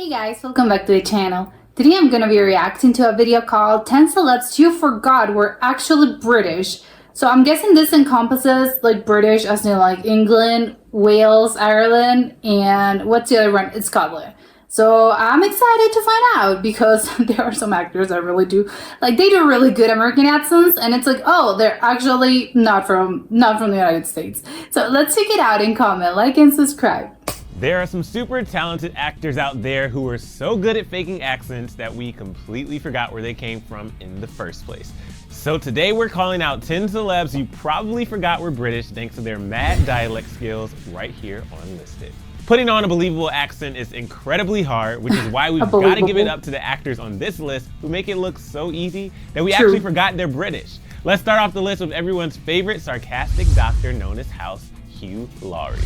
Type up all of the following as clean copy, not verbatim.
Hey guys, welcome back to the channel. Today I'm gonna be reacting to a video called 10 celebs you forgot were actually British. So I'm guessing this encompasses like British as in like England, Wales, Ireland, and what's the other one? It's Scotland. So I'm excited to find out because there are some actors that really do, like they do really good American accents and it's like, oh, they're actually not from the United States. So let's check it out and comment, like and subscribe. There are some super talented actors out there who are so good at faking accents that we completely forgot where they came from in the first place. So today we're calling out 10 celebs you probably forgot were British thanks to their mad dialect skills right here on Listed. Putting on a believable accent is incredibly hard, which is why we've got to give it up to the actors on this list who make it look so easy that we actually forgot they're British. Let's start off the list with everyone's favorite sarcastic doctor known as House, Hugh Laurie.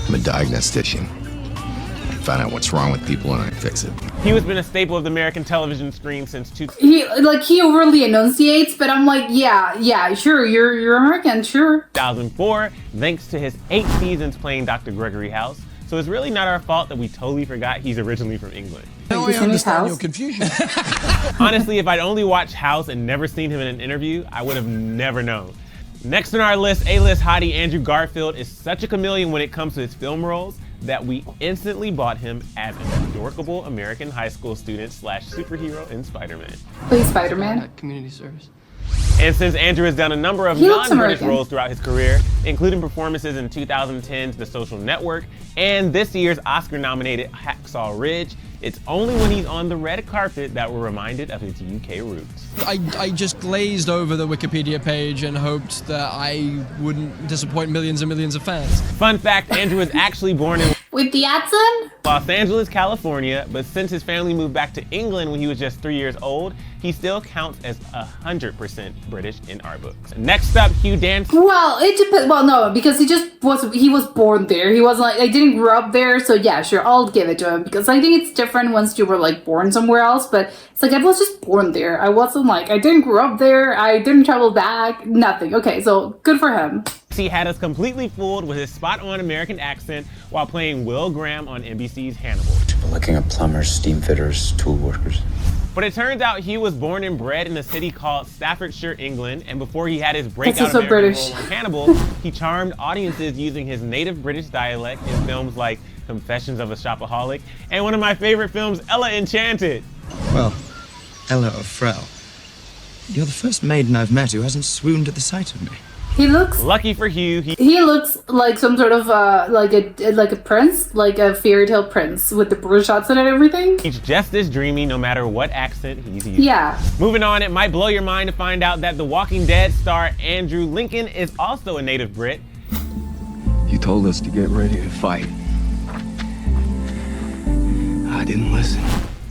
I'm a diagnostician. I find out what's wrong with people and I fix it. Hugh has been a staple of the American television screen since He overly enunciates, but I'm like, yeah, sure, you're American, sure. 2004, thanks to his 8 seasons playing Dr. Gregory House. So it's really not our fault that we totally forgot he's originally from England. Now I understand your confusion. Honestly, if I'd only watched House and never seen him in an interview, I would have never known. Next on our list, A-list hottie Andrew Garfield is such a chameleon when it comes to his film roles that we instantly bought him as an adorable American high school student slash superhero in Spider-Man. Please, Spider-Man. Community service. And since Andrew has done a number of non-British roles throughout his career, including performances in 2010's The Social Network and this year's Oscar-nominated Hacksaw Ridge, it's only when he's on the red carpet that we're reminded of his UK roots. I just glazed over the Wikipedia page and hoped that I wouldn't disappoint millions and millions of fans. Fun fact, Andrew was actually born in With the accent? Los Angeles, California, but since his family moved back to England when he was just 3 years old, he still counts as 100% British in our books. Next up, Hugh Dancy. Well, it depends. Well, no, because he was born there. He wasn't like, I didn't grow up there, so yeah, sure, I'll give it to him because I think it's different once you were like born somewhere else, but it's like I was just born there. I wasn't like, I didn't grow up there, I didn't travel back, nothing. Okay, so good for him. He had us completely fooled with his spot-on American accent while playing Will Graham on NBC's Hannibal. Looking at plumbers, steam fitters, tool workers. But it turns out he was born and bred in a city called Staffordshire, England, and before he had his breakout so American British. role on Hannibal, he charmed audiences using his native British dialect in films like Confessions of a Shopaholic and one of my favorite films, Ella Enchanted. Well, Ella of Frau, you're the first maiden I've met who hasn't swooned at the sight of me. He looks Lucky for Hugh, he looks like some sort of like a prince, like a fairy tale prince with the British accent and everything. he's just as dreamy no matter what accent he's using. Yeah. Moving on, it might blow your mind to find out that The Walking Dead star Andrew Lincoln is also a native Brit. You told us to get ready to fight. I didn't listen.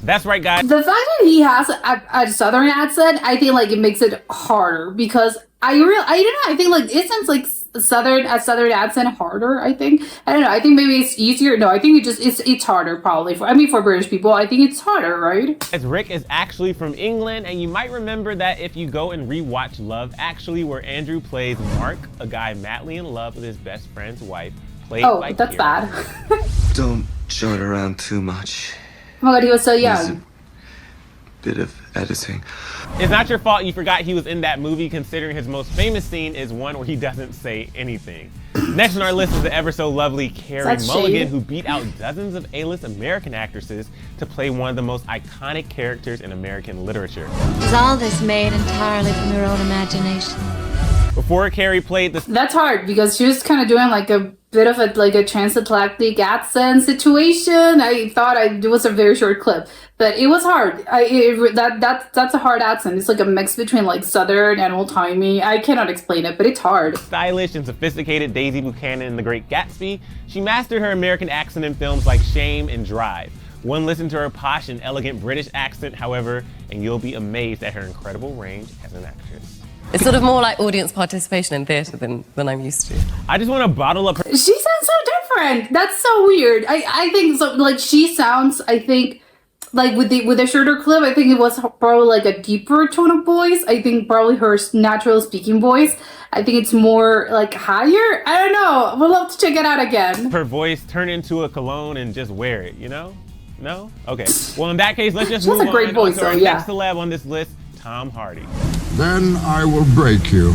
That's right, guys. The fact that he has a southern accent, I think like it makes it harder because I don't know, I think like isn't like a southern accent harder, I think. I don't know, I think maybe it's easier. No, I think it's harder probably for British people. I think it's harder, right? As Rick is actually from England, and you might remember that if you go and rewatch Love Actually, where Andrew plays Mark, a guy madly in love with his best friend's wife, played by that's Kira. bad. Don't show it around too much. Oh my god, he was so There's young. a bit of editing. It's not your fault you forgot he was in that movie, considering his most famous scene is one where he doesn't say anything. Next on our list is the ever so lovely Carey Mulligan, who beat out dozens of A-list American actresses to play one of the most iconic characters in American literature. Is all this made entirely from your own imagination? Before Carey played the That's hard because she was kind of doing like a bit of a transatlantic accent situation. I thought it was a very short clip, but it was hard. That's a hard accent. It's like a mix between like southern and old timey. I cannot explain it, but it's hard. stylish and sophisticated Daisy Buchanan in The Great Gatsby, she mastered her American accent in films like Shame and Drive. One listen to her posh and elegant British accent, however, and you'll be amazed at her incredible range as an actress. It's sort of more like audience participation in theater than I'm used to. I just want to bottle up her. She sounds so different. That's so weird. I think so. Like she sounds. I think like with the shorter clip. I think it was probably like a deeper tone of voice. I think probably her natural speaking voice. I think it's more like higher. I don't know. We'll love to check it out again. Her voice turn into a cologne and just wear it, you know? No? Okay. Well, in that case, let's just She has move a great on voice, to our though, yeah. next celeb on this list, Tom Hardy. Then I will break you.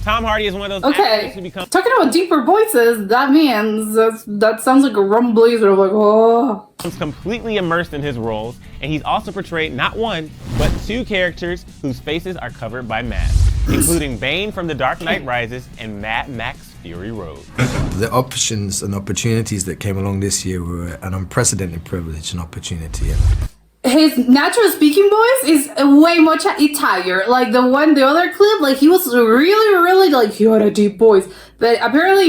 Tom Hardy is one of those actors who Okay. become Talking about deeper voices, that means that sounds like a rumbly sort of like, oh. completely immersed in his roles, and he's also portrayed not one, but two characters whose faces are covered by masks, including Bane from The Dark Knight Rises and Mad Max Fury Road. The options and opportunities that came along this year were an unprecedented privilege and opportunity. His natural speaking voice is way more higher. Like the other clip, like he was really like he had a deep voice. But apparently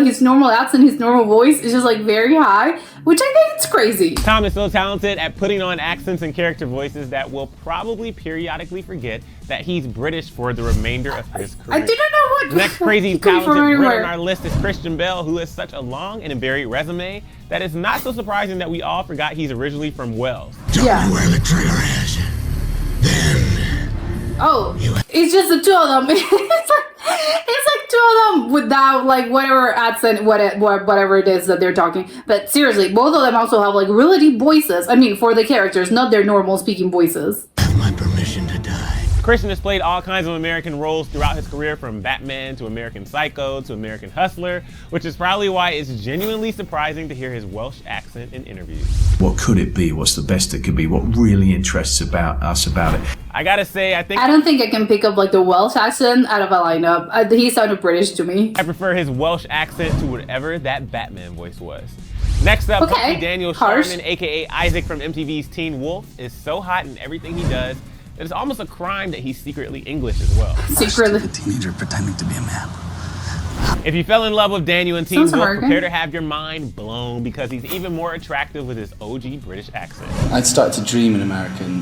his normal accent, his normal voice is just like very high, which I think it's crazy. Tom is so talented at putting on accents and character voices that we'll probably periodically forget that he's British for the remainder of his career. I do not know what The next crazy he comes from talented Brit anywhere. on our list is Christian Bale, who has such a long and varied resume that it's not so surprising that we all forgot he's originally from Wales. Yeah. Where the traitor is. Then Oh, it's just the two of them. it's like two of them without like whatever accent, whatever it is that they're talking. But seriously, both of them also have like really deep voices. I mean, for the characters, not their normal speaking voices. have my permission to die. Christian has played all kinds of American roles throughout his career, from Batman to American Psycho to American Hustler, which is probably why it's genuinely surprising to hear his Welsh accent in interviews. What could it be? What's the best it could be? What really interests us about it? I gotta say, I don't think I can pick up like the Welsh accent out of a lineup. He sounded British to me. I prefer his Welsh accent to whatever that Batman voice was. Next up, Okay, Daniel harsh. Sharman, aka Isaac from MTV's Teen Wolf, is so hot in everything he does that it's almost a crime that he's secretly English as well. Secretly. A teenager pretending to be a man. If you fell in love with Daniel in Teen Sounds Wolf, American. prepare to have your mind blown because he's even more attractive with his OG British accent. I'd started to dream in American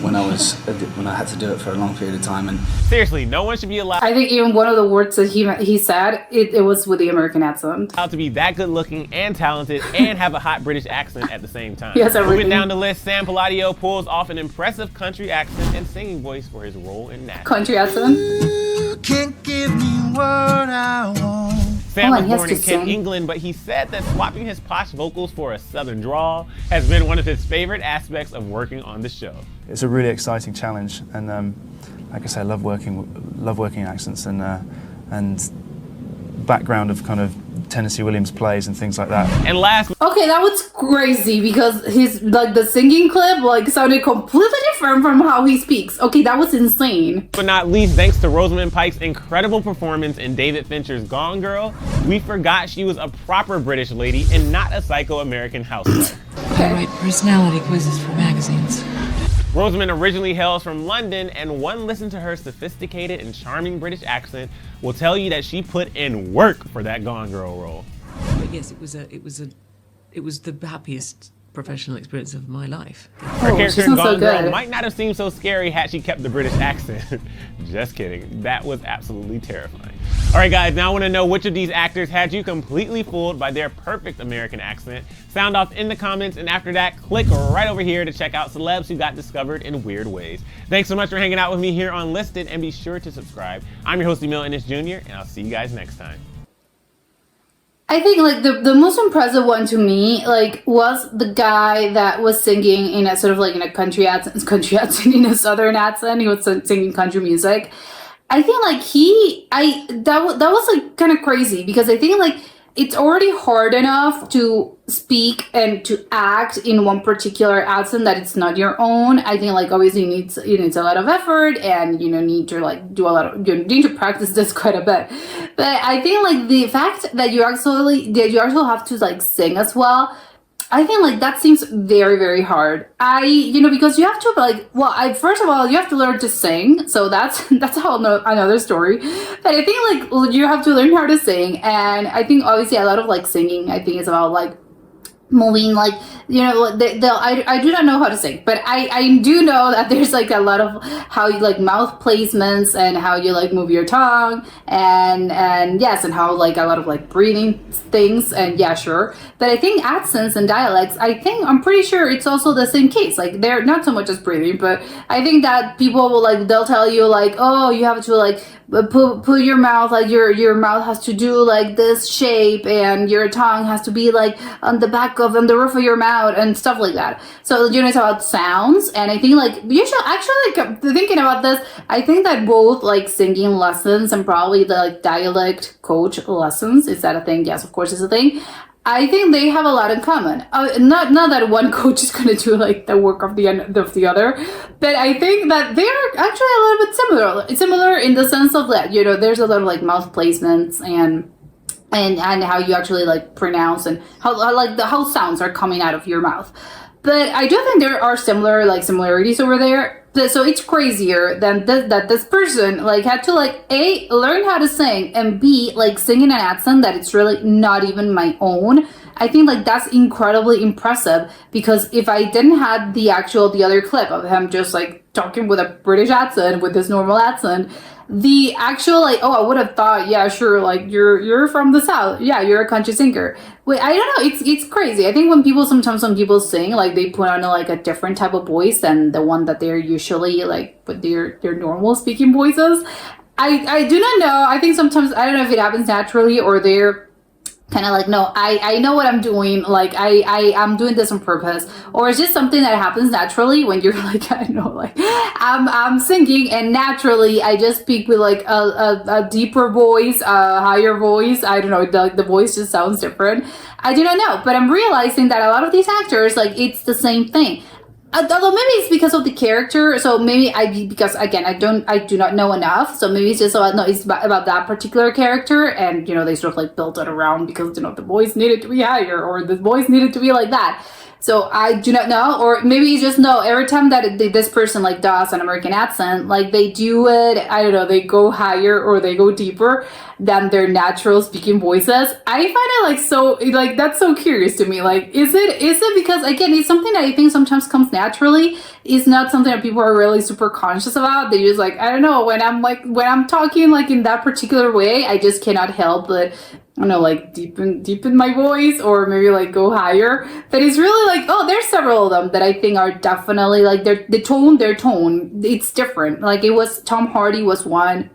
when I had to do it for a long period of time, and Seriously, no one should be allowed I think even one of the words that he said, it was with the American accent. to be that good looking and talented and have a hot British accent at the same time. Yes, Moving everything. down the list, Sam Palladio pulls off an impressive country accent and singing voice for his role in Nat. Country accent. Can't give me what I want. Sam Oh, and was he has born to in Kent, sing. England, but he said that swapping his posh vocals for a southern drawl has been one of his favorite aspects of working on the show. It's a really exciting challenge, and like I say, I love working accents and background of kind of Tennessee Williams plays and things like that. And last Okay, that was crazy because his like the singing clip like sounded completely different from how he speaks. Okay, that was insane. but not least, thanks to Rosamund Pike's incredible performance in David Fincher's Gone Girl, we forgot she was a proper British lady and not a psycho American housewife. I write personality quizzes for magazines. Rosamund originally hails from London, and one listen to her sophisticated and charming British accent will tell you that she put in work for that Gone Girl role. But yes, it was the happiest professional experience of my life. Her Oh, character she in sounds so Gone Girl good. might not have seemed so scary had she kept the British accent. Just kidding. That was absolutely terrifying. All right, guys, now I want to know which of these actors had you completely fooled by their perfect American accent. Sound off in the comments, and after that, click right over here to check out celebs who got discovered in weird ways. Thanks so much for hanging out with me here on Listed, and be sure to subscribe. I'm your host, Emil Ennis Jr., and I'll see you guys next time. I think like the most impressive one to me like was the guy that was singing in a sort of like in a country accent in a southern accent. He was singing country music. I think like that was like kind of crazy because I think like it's already hard enough to speak and to act in one particular accent that it's not your own. I think like obviously it needs a lot of effort and need to like do a lot of you need to practice this quite a bit. But I think like the fact that you actually have to like sing as well, I think like that seems very, very hard. Because you have to like, first of all, you have to learn to sing. So that's another story. But I think like you have to learn how to sing. And I think obviously a lot of like singing, I think is about like moving like I do not know how to sing, but I do know that there's like a lot of how you like mouth placements and how you like move your tongue and yes, and how like a lot of like breathing things, and yeah, sure. But I think accents and dialects, I'm pretty sure it's also the same case. Like they're not so much as breathing, but I think that people will like they'll tell you like, oh, you have to like put your mouth like your mouth has to do like this shape and your tongue has to be like on the back back of and the roof of your mouth and stuff like that. So you know, it's about sounds, and I think like you should actually like thinking about this. I think that both like singing lessons and probably the like dialect coach lessons, is that a thing? Yes, of course, it's a thing. I think they have a lot in common. Not that one coach is going to do like the work of the other, but I think that they are actually a little bit similar. Similar in the sense of that, you know, there's a lot of like mouth placements and how you actually like pronounce and how sounds are coming out of your mouth. But I do think there are similarities over there. So it's crazier than that this person like had to like A, learn how to sing, and B, like sing in an accent that it's really not even my own. I think like that's incredibly impressive, because if I didn't have the other clip of him just like talking with a British accent, with his normal accent, the actual like, oh, I would have thought, yeah, sure, like you're from the South, yeah, you're a country singer. Wait, I don't know, it's crazy. I think when people sing, like they put on like a different type of voice than the one that they're usually like with their normal speaking voices. I do not know. I think sometimes, I don't know if it happens naturally or they're kind of like, no, I know what I'm doing, like I'm doing this on purpose, or it's just something that happens naturally when you're like, I don't know, like I'm singing and naturally I just speak with like a deeper voice, a higher voice. I don't know, the voice just sounds different. I do not know, but I'm realizing that a lot of these actors, like it's the same thing. Although maybe it's because of the character, so maybe because again I do not know enough, so maybe it's just about that particular character, and you know they sort of like built it around because you know the voice needed to be higher or the voice needed to be like that. So I do not know, or maybe you just know every time that this person like does an American accent, like they do it, I don't know, they go higher or they go deeper than their natural speaking voices. I find it like so, like that's so curious to me. Like, is it because again, it's something that I think sometimes comes naturally. It's not something that people are really super conscious about. They just like, I don't know, when I'm talking like in that particular way, I just cannot help but, I don't know, like deepen my voice or maybe like go higher. But it's really like, oh, there's several of them that I think are definitely like their tone, it's different. Like it was Tom Hardy was one,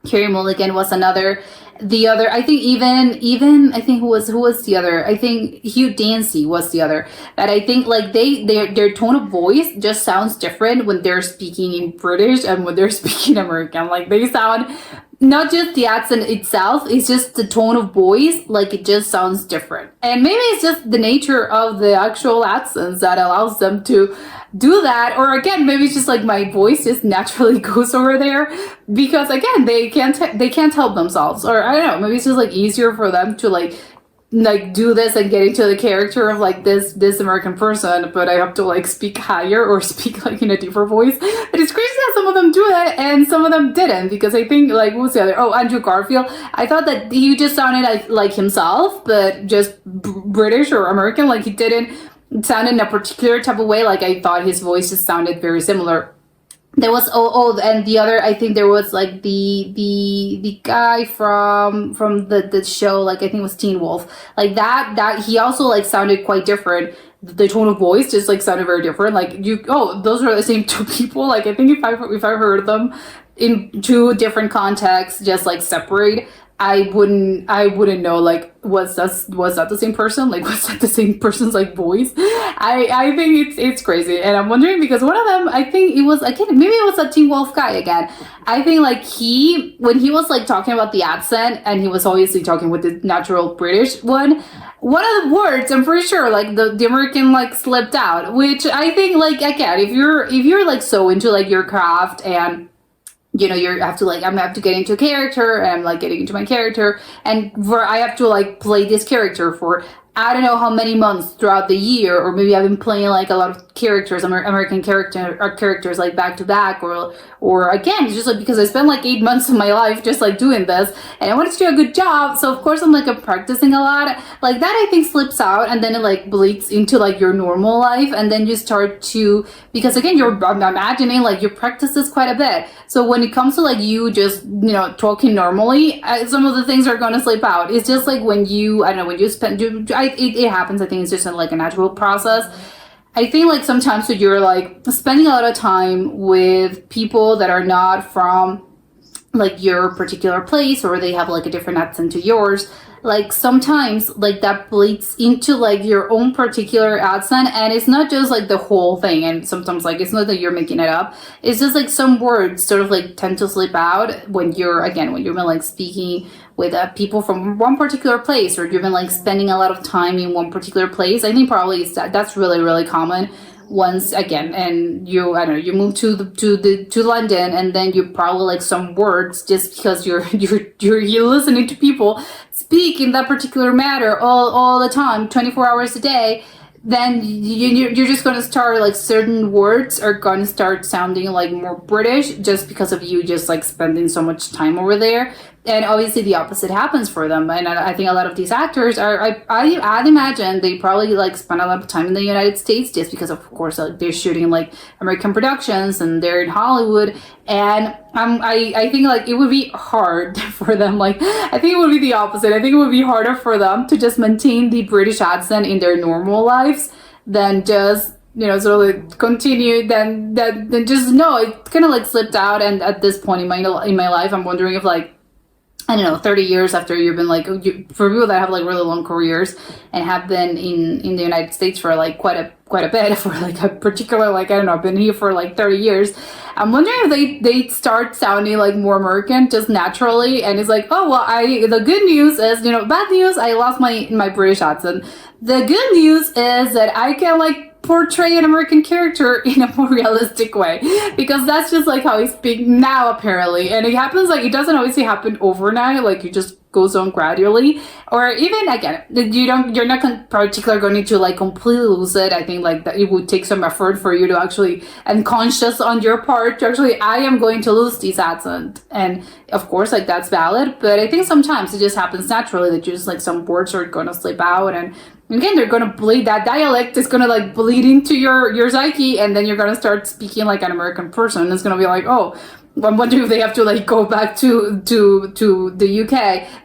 Carey Mulligan was another. The other, I think even I think who was the other? I think Hugh Dancy was the other. That I think like their tone of voice just sounds different when they're speaking in British and when they're speaking American. Like they sound, not just the accent itself, it's just the tone of voice, like it just sounds different. And maybe it's just the nature of the actual accents that allows them to do that, or again, maybe it's just like my voice just naturally goes over there because again, they can't help themselves, or I don't know, maybe it's just like easier for them to like do this and get into the character of like this American person, but I have to like speak higher or speak like in a deeper voice. But it's crazy that some of them do that and some of them didn't, because I think like what was the other? Oh, Andrew Garfield. I thought that he just sounded like himself, but just British or American. Like he didn't sound in a particular type of way. Like I thought his voice just sounded very similar. There was and the other, I think there was like the guy from the show, like I think it was Teen Wolf, like that he also like sounded quite different. The tone of voice just like sounded very different. Like those are the same two people. Like I think if I heard them in two different contexts, just like separate, I wouldn't know, like, was that the same person? Like, was that the same person's like voice? I think it's crazy, and I'm wondering because one of them, I think it was, again, maybe it was a Teen Wolf guy again. I think like when he was like talking about the accent, and he was obviously talking with the natural British one of the words, I'm pretty sure like the American like slipped out, which I think like again, if you're like so into like your craft and you know, I have to get into a character, and I'm like getting into my character, and I have to like play this character for I don't know how many months throughout the year, or maybe I've been playing like a lot of characters, American characters like back to back, or again, it's just like because I spent like 8 months of my life just like doing this, and I wanted to do a good job, so of course I'm practicing a lot. Like that I think slips out, and then it like bleeds into like your normal life, and then you start to, because again, I'm imagining like you practice this quite a bit. So when it comes to like you just, you know, talking normally, some of the things are gonna slip out. It's just like when you, I don't know, when you spend, it happens. I think it's just like a natural process. I think like sometimes when you're like spending a lot of time with people that are not from like your particular place, or they have like a different accent to yours, like sometimes like that bleeds into like your own particular accent, and it's not just like the whole thing, and sometimes like it's not that you're making it up, it's just like some words sort of like tend to slip out when you're like speaking with people from one particular place, or you've been like spending a lot of time in one particular place. I think probably that's really, really common once again, and you, I don't know, you move to London, and then you probably like some words, just because you're listening to people speak in that particular matter all the time, 24 hours a day, then you're just going to start like certain words are going to start sounding like more British, just because of you just like spending so much time over there. And obviously the opposite happens for them. And I think a lot of these actors I'd imagine they probably like spend a lot of time in the United States, just because of course like they're shooting like American productions and they're in Hollywood. And I think like it would be hard for them. Like, I think it would be the opposite. I think it would be harder for them to just maintain the British accent in their normal lives than just, you know, sort of like continue, then just, no, it kind of like slipped out. And at this point in my life, I'm wondering if like, I don't know, 30 years after you've been like, for people that have like really long careers and have been in the United States for like quite a bit, for like a particular, like, I don't know, I've been here for like 30 years. I'm wondering if they start sounding like more American just naturally. And it's like, oh, well, the good news is, you know, bad news, I lost my British accent. The good news is that I can like portray an American character in a more realistic way, because that's just like how I speak now apparently. And it happens, like, it doesn't obviously happen overnight, like it just goes on gradually, or even again, you're not particularly going to like completely lose it. I think like that it would take some effort for you to actually, and conscious on your part to actually, I am going to lose this accent, and of course like that's valid. But I think sometimes it just happens naturally that just like some words are going to slip out, and again, they're going to bleed, that dialect is going to like bleed into your psyche, and then you're going to start speaking like an American person, and it's going to be like, oh, I'm wondering if they have to like go back to the UK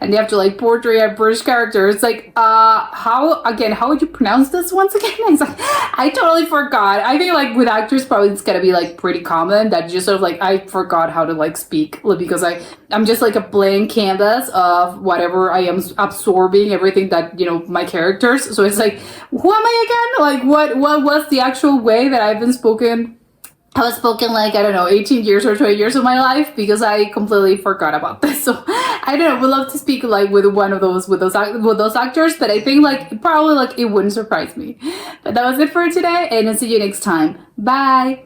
and they have to like portray a British character. It's like, how would you pronounce this once again? It's like, I totally forgot. I think like with actors, probably it's gonna be like pretty common that you just sort of like, I forgot how to like speak, because I'm just like a blank canvas of whatever I am absorbing, everything that, you know, my characters. So it's like, who am I again? Like what was the actual way that I've been spoken? I was spoken like, I don't know, 18 years or 20 years of my life, because I completely forgot about this. So I don't know, would love to speak like with one of those, with those actors, but I think like probably like it wouldn't surprise me. But that was it for today, and I'll see you next time. Bye.